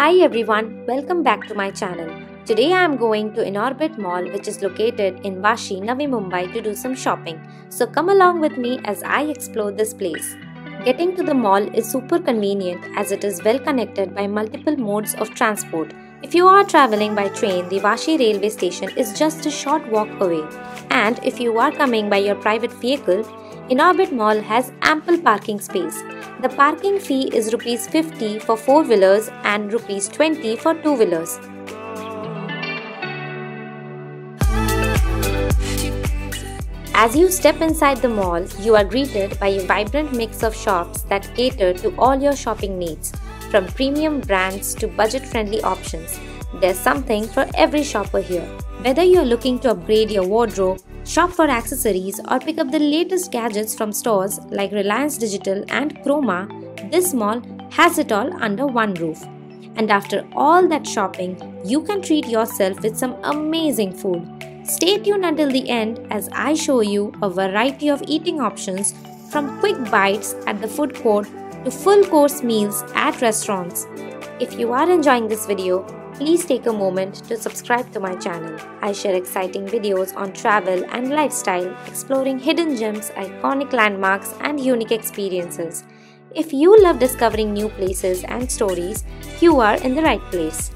Hi everyone, welcome back to my channel. Today I am going to Inorbit Mall, which is located in Vashi, Navi Mumbai, to do some shopping. So come along with me as I explore this place. Getting to the mall is super convenient as it is well connected by multiple modes of transport. If you are traveling by train, the Vashi railway station is just a short walk away. And if you are coming by your private vehicle, Inorbit Mall has ample parking space. The parking fee is Rs 50 for 4-wheelers and Rs 20 for 2-wheelers. As you step inside the mall, you are greeted by a vibrant mix of shops that cater to all your shopping needs. From premium brands to budget-friendly options, there's something for every shopper here. Whether you're looking to upgrade your wardrobe, shop for accessories, or pick up the latest gadgets from stores like Reliance Digital and Chroma, this mall has it all under one roof. And after all that shopping, you can treat yourself with some amazing food. Stay tuned until the end as I show you a variety of eating options, from quick bites at the food court to full course meals at restaurants. If you are enjoying this video, please take a moment to subscribe to my channel. I share exciting videos on travel and lifestyle, exploring hidden gems, iconic landmarks, and unique experiences. If you love discovering new places and stories, you are in the right place.